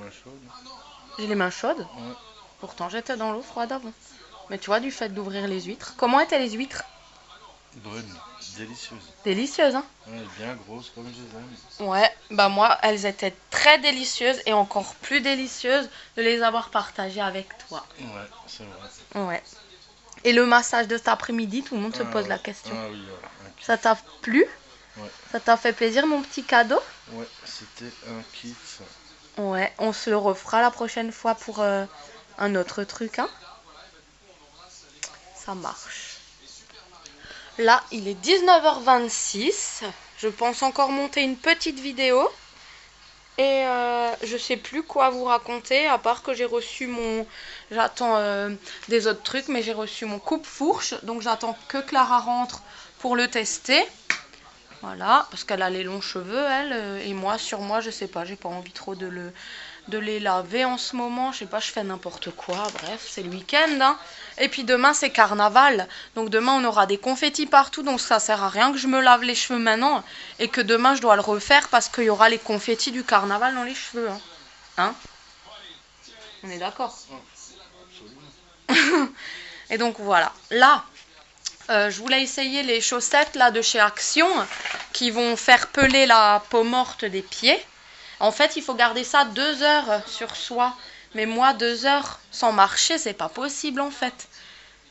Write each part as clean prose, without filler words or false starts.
mains chaudes. J'ai les mains chaudes. Ouais. Pourtant, j'étais dans l'eau froide avant. Mais tu vois, du fait d'ouvrir les huîtres. Comment étaient les huîtres? Brunes, délicieuses. Délicieuses, hein? Ouais, bien grosses comme je les aime. Ouais, bah moi, elles étaient très délicieuses et encore plus délicieuses de les avoir partagées avec toi. Ouais, c'est vrai. Ouais. Et le massage de cet après-midi, tout le monde se pose la Ouais. question. Ah oui, un kiff. Ça t'a plu? Ouais. Ça t'a fait plaisir, mon petit cadeau? Ouais, c'était un kiff. Ouais, on se le refera la prochaine fois pour un autre truc, hein? Ça marche. Là, il est 19h26. Je pense encore monter une petite vidéo. Et je sais plus quoi vous raconter, à part que j'ai reçu mon... J'attends des autres trucs, mais j'ai reçu mon coupe-fourche. Donc j'attends que Clara rentre pour le tester. Voilà, parce qu'elle a les longs cheveux, elle. Et moi, sur moi, je sais pas, j'ai pas envie trop de les laver en ce moment. Je sais pas, je fais n'importe quoi. Bref, c'est le week-end, hein. Et puis demain, c'est carnaval. Donc demain, on aura des confettis partout. Donc ça sert à rien que je me lave les cheveux maintenant. Et que demain, je dois le refaire parce qu'il y aura les confettis du carnaval dans les cheveux. Hein, on est d'accord? Absolument. Et donc voilà. Là, je voulais essayer les chaussettes là de chez Action qui vont faire peler la peau morte des pieds. En fait, il faut garder ça 2 heures sur soi. Mais moi, 2 heures sans marcher, c'est pas possible en fait.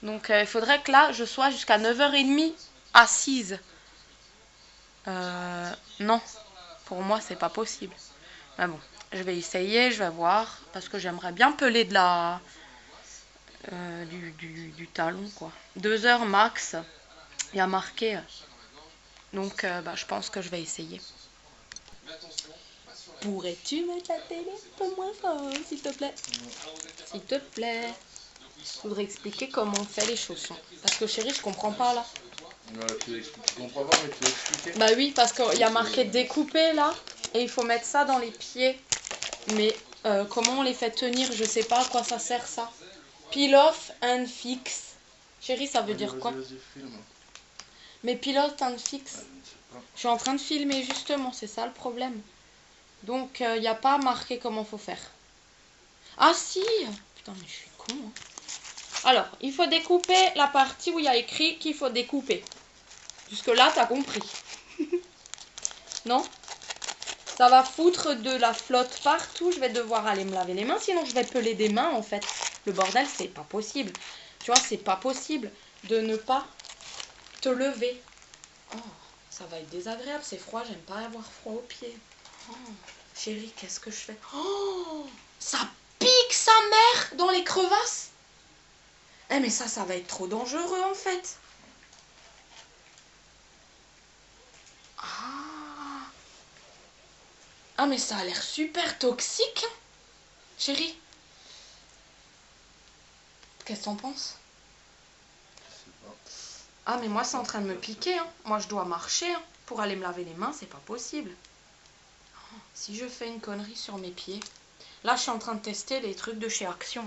Donc il faudrait que là, je sois jusqu'à 9h30 assise. Non, pour moi, c'est pas possible. Mais bon, je vais essayer, je vais voir. Parce que j'aimerais bien peler de la... du talon, quoi. 2 heures max, il y a marqué. Donc, je pense que je vais essayer. Pourrais-tu mettre la télé un peu moins fort, s'il te plaît? S'il te plaît. Je voudrais expliquer comment on fait les chaussons. Parce que chérie, je comprends pas là. Tu comprends pas, mais tu vas expliquer. Bah oui, parce qu'il y a marqué découper là. Et il faut mettre ça dans les pieds. Mais comment on les fait tenir? Je sais pas à quoi ça sert ça. Peel off and fix. Chérie, ça veut dire quoi? Vas-y, filme. Mais peel off and fix. Je ne sais pas. Je suis en train de filmer justement, c'est ça le problème. Donc il n'y a pas marqué comment faut faire. Ah si! Putain, mais je suis con. Hein. Alors, il faut découper la partie où il y a écrit qu'il faut découper. Jusque là, t'as compris. Non? Ça va foutre de la flotte partout. Je vais devoir aller me laver les mains. Sinon, je vais peler des mains, en fait. Le bordel, c'est pas possible. Tu vois, c'est pas possible de ne pas te lever. Oh, ça va être désagréable. C'est froid. J'aime pas avoir froid aux pieds. Oh, chérie, qu'est-ce que je fais? Oh, ça pique sa mère dans les crevasses. Eh, mais ça va être trop dangereux, en fait. Ah, mais ça a l'air super toxique. Hein. Chérie, qu'est-ce que t'en penses? Je sais pas. Ah, mais moi, c'est en train de me piquer. Hein. Moi, je dois marcher. Hein. Pour aller me laver les mains, c'est pas possible. Oh, si je fais une connerie sur mes pieds. Là, je suis en train de tester les trucs de chez Action.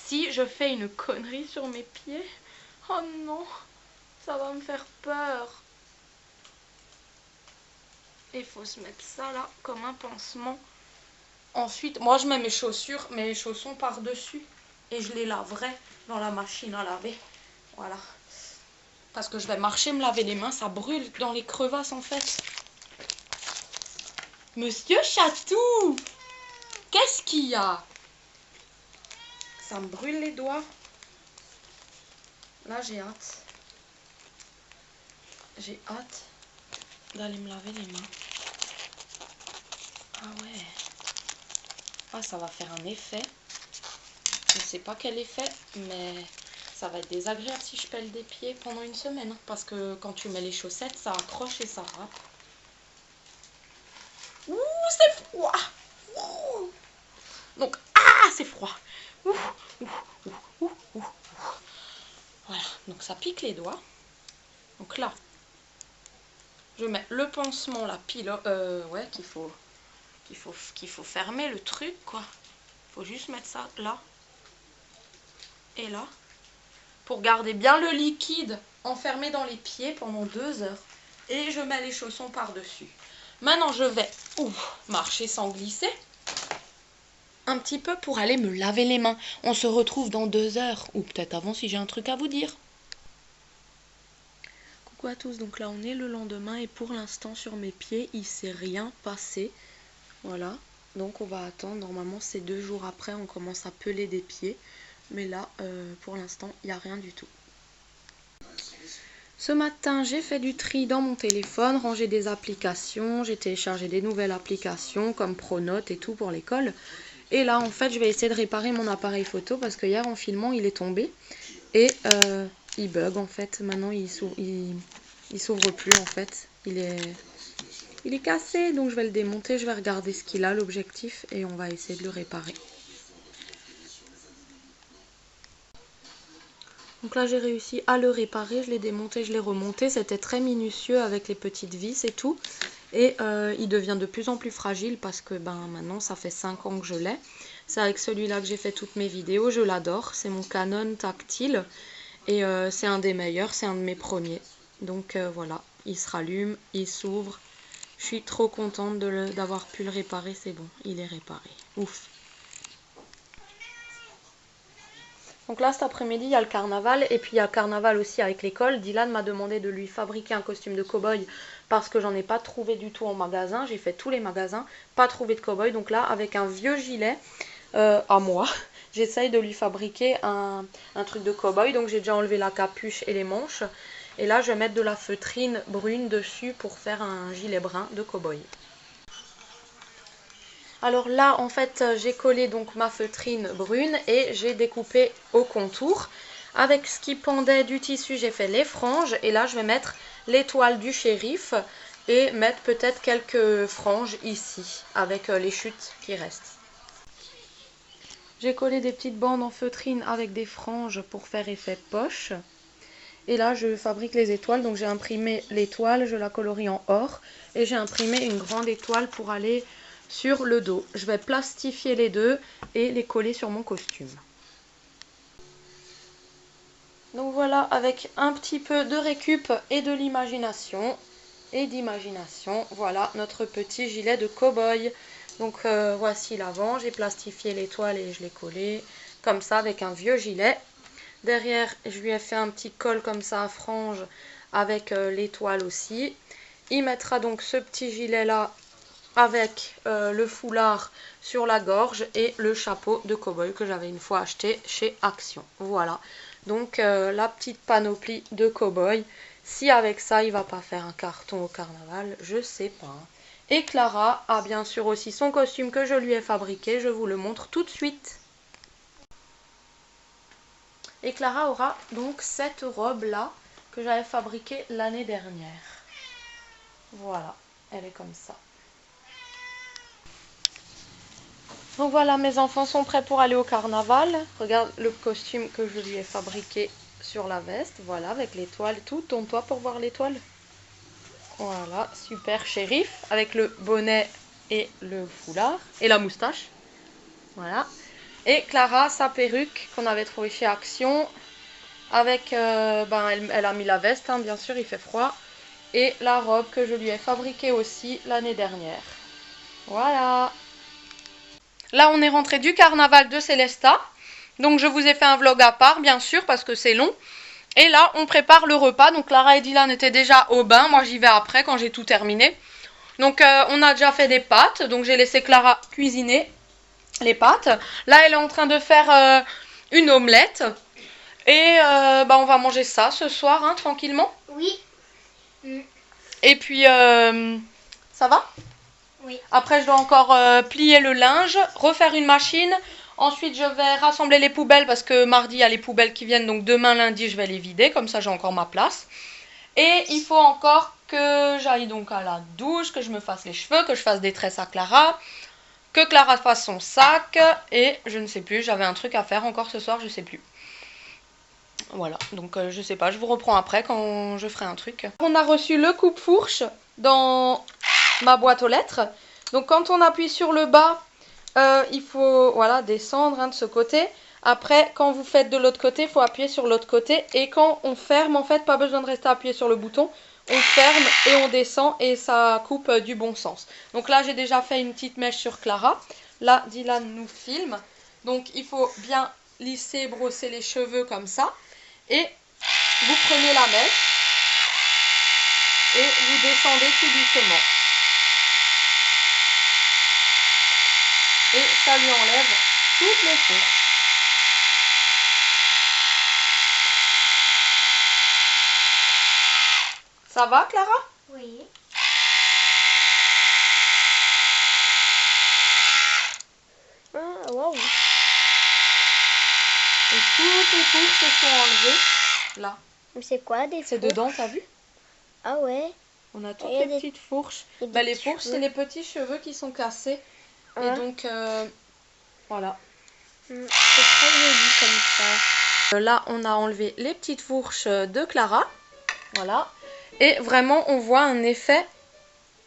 Si je fais une connerie sur mes pieds, oh non, ça va me faire peur. Il faut se mettre ça là, comme un pansement. Ensuite, moi, je mets mes chaussures, mes chaussons par-dessus. Et je les laverai dans la machine à laver. Voilà. Parce que je vais marcher, me laver les mains, ça brûle dans les crevasses en fait. Monsieur Chatou, qu'est-ce qu'il y a? Ça me brûle les doigts. Là, j'ai hâte. J'ai hâte d'aller me laver les mains. Ah ouais. Ah, ça va faire un effet. Je ne sais pas quel effet, mais ça va être désagréable si je pèle des pieds pendant une semaine. Hein, parce que quand tu mets les chaussettes, ça accroche et ça râpe. Ouh, c'est froid. Ouh. Donc, ah, c'est froid. Ouh, ouh, ouh, ouh, ouh. Voilà, donc ça pique les doigts. Donc là, je mets le pansement, la pile, ouais, qu'il faut fermer le truc, quoi. Il faut juste mettre ça là et là pour garder bien le liquide enfermé dans les pieds pendant 2 heures. Et je mets les chaussons par-dessus. Maintenant, je vais marcher sans glisser. un petit peu pour aller me laver les mains. On se retrouve dans 2 heures, ou peut-être avant si j'ai un truc à vous dire. Coucou à tous, donc là on est le lendemain et pour l'instant sur mes pieds il s'est rien passé. Voilà, donc on va attendre, normalement c'est 2 jours après on commence à peler des pieds. Mais là pour l'instant il n'y a rien du tout. Ce matin, j'ai fait du tri dans mon téléphone, rangé des applications, j'ai téléchargé des nouvelles applications comme Pronote et tout pour l'école. Et là, en fait, je vais essayer de réparer mon appareil photo parce que hier, en filmant, il est tombé. Et il bug, en fait. Maintenant, il s'ouvre plus, en fait. Il est cassé, donc je vais le démonter, je vais regarder ce qu'il a, l'objectif, et on va essayer de le réparer. Donc là j'ai réussi à le réparer, je l'ai démonté, je l'ai remonté, c'était très minutieux avec les petites vis et tout. Et il devient de plus en plus fragile parce que maintenant ça fait 5 ans que je l'ai. C'est avec celui-là que j'ai fait toutes mes vidéos, je l'adore, c'est mon Canon tactile. Et c'est un des meilleurs, c'est un de mes premiers. Donc voilà, il se rallume, il s'ouvre. Je suis trop contente d'avoir pu le réparer, c'est bon, il est réparé. Ouf. Donc là cet après-midi il y a le carnaval et puis il y a le carnaval aussi avec l'école. Dylan m'a demandé de lui fabriquer un costume de cow-boy parce que j'en ai pas trouvé du tout en magasin. J'ai fait tous les magasins, pas trouvé de cow-boy. Donc là avec un vieux gilet à moi, j'essaye de lui fabriquer un truc de cow-boy. Donc j'ai déjà enlevé la capuche et les manches. Et là je vais mettre de la feutrine brune dessus pour faire un gilet brun de cow-boy. Alors là, en fait, j'ai collé donc ma feutrine brune et j'ai découpé au contour. Avec ce qui pendait du tissu, j'ai fait les franges. Et là, je vais mettre l'étoile du shérif et mettre peut-être quelques franges ici avec les chutes qui restent. J'ai collé des petites bandes en feutrine avec des franges pour faire effet poche. Et là, je fabrique les étoiles. Donc j'ai imprimé l'étoile, je la colorie en or. Et j'ai imprimé une grande étoile pour aller sur le dos. Je vais plastifier les deux et les coller sur mon costume. Donc voilà, avec un petit peu de récup et de l'imagination voilà notre petit gilet de cow-boy. Donc voici l'avant, j'ai plastifié l'étoile et je l'ai collé comme ça avec un vieux gilet. Derrière, je lui ai fait un petit col comme ça à franges avec l'étoile aussi. Il mettra donc ce petit gilet là avec le foulard sur la gorge et le chapeau de cow-boy que j'avais une fois acheté chez Action. Voilà, donc la petite panoplie de cow-boy. Si avec ça il va pas faire un carton au carnaval, je sais pas. Et Clara a bien sûr aussi son costume que je lui ai fabriqué, je vous le montre tout de suite. Et Clara aura donc cette robe là que j'avais fabriquée l'année dernière. Voilà, elle est comme ça. Donc voilà, mes enfants sont prêts pour aller au carnaval. Regarde le costume que je lui ai fabriqué sur la veste. Voilà, avec l'étoile et tout. Tourne-toi pour voir l'étoile. Voilà, super shérif. Avec le bonnet et le foulard. Et la moustache. Voilà. Et Clara, sa perruque qu'on avait trouvée chez Action. Avec, elle a mis la veste, hein, bien sûr, il fait froid. Et la robe que je lui ai fabriquée aussi l'année dernière. Voilà. Là, on est rentré du carnaval de Célestat. Donc, je vous ai fait un vlog à part, bien sûr, parce que c'est long. Et là, on prépare le repas. Donc, Clara et Dylan étaient déjà au bain. Moi, j'y vais après, quand j'ai tout terminé. Donc, on a déjà fait des pâtes. Donc, j'ai laissé Clara cuisiner les pâtes. Là, elle est en train de faire une omelette. Et on va manger ça ce soir, hein, tranquillement. Oui. Et puis, ça va ? Oui. Après, je dois encore plier le linge, refaire une machine. Ensuite, je vais rassembler les poubelles parce que mardi, il y a les poubelles qui viennent. Donc, demain, lundi, je vais les vider. Comme ça, j'ai encore ma place. Et il faut encore que j'aille donc à la douche, que je me fasse les cheveux, que je fasse des tresses à Clara, que Clara fasse son sac. Et je ne sais plus, j'avais un truc à faire encore ce soir, je ne sais plus. Voilà, donc je sais pas, je vous reprends après quand je ferai un truc. On a reçu le coupe-fourche dans ma boîte aux lettres. Donc quand on appuie sur le bas, il faut descendre de ce côté. Après, quand vous faites de l'autre côté, il faut appuyer sur l'autre côté. Et quand on ferme, en fait, pas besoin de rester appuyé sur le bouton. On ferme et on descend et ça coupe du bon sens. Donc là, j'ai déjà fait une petite mèche sur Clara. Là, Dylan nous filme. Donc, il faut bien lisser, brosser les cheveux comme ça. Et vous prenez la mèche et vous descendez tout doucement. Et ça lui enlève toutes les fourches. Ça va, Clara? Oui. Ah, waouh. Et toutes les fourches se sont enlevées. Là. C'est quoi des C'est fourches? dedans, t'as vu? Ah ouais. On a toutes Et les petites fourches. et des Bah, les petits fourches, cheveux. c'est les petits cheveux qui sont cassés. Et Ah. donc, voilà. C'est très joli comme ça. Là, on a enlevé les petites fourches de Clara. Voilà. Et vraiment, on voit un effet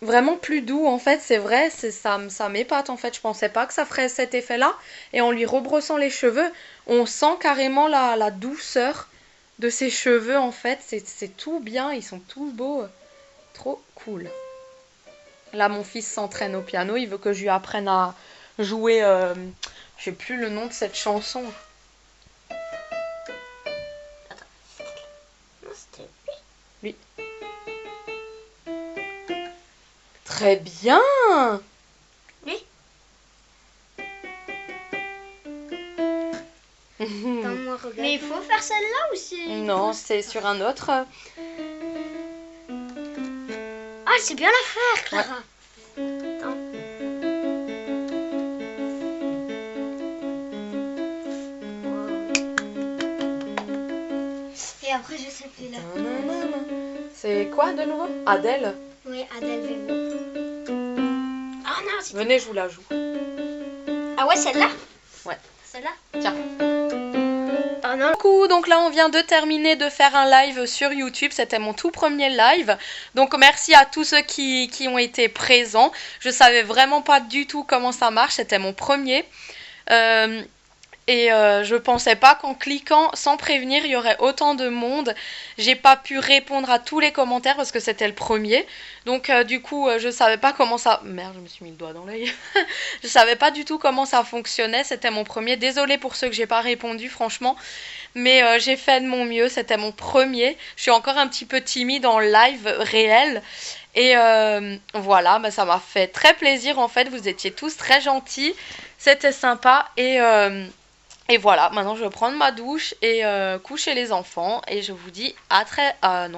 vraiment plus doux. En fait, c'est vrai, ça m'épate. En fait, je pensais pas que ça ferait cet effet-là. Et en lui rebrossant les cheveux, on sent carrément la douceur de ses cheveux. En fait, c'est tout bien. Ils sont tous beaux. Trop cool. Là, mon fils s'entraîne au piano. Il veut que je lui apprenne à jouer... je sais plus le nom de cette chanson. Non, c'était... Très bien. Oui. Mhm. Attends-moi, regarde. Mais il faut faire celle-là ou c'est... Non, c'est sur un autre. Ah, c'est bien la faire, Clara. Attends. Et après, je sais plus là. C'est quoi de nouveau? Adèle. Oui, Adèle Vélo. Ah non, c'est... Venez, je vous la joue. Ah ouais, celle-là? Ouais. Celle-là? Tiens. Ah non. Coucou, donc là on vient de terminer de faire un live sur YouTube, c'était mon tout premier live, donc merci à tous ceux qui ont été présents. Je savais vraiment pas du tout comment ça marche, c'était mon premier. Je pensais pas qu'en cliquant sans prévenir il y aurait autant de monde. J'ai pas pu répondre à tous les commentaires parce que c'était le premier. Donc du coup je savais pas comment ça... Merde, je me suis mis le doigt dans l'œil. Je savais pas du tout comment ça fonctionnait, c'était mon premier. Désolée pour ceux que j'ai pas répondu franchement. Mais j'ai fait de mon mieux, c'était mon premier. Je suis encore un petit peu timide en live réel. Et voilà, bah, ça m'a fait très plaisir en fait. Vous étiez tous très gentils. C'était sympa. Et voilà, maintenant je vais prendre ma douche et coucher les enfants. Et je vous dis à très... à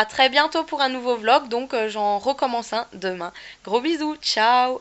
très bientôt pour un nouveau vlog. Donc j'en recommence un demain. Gros bisous, ciao!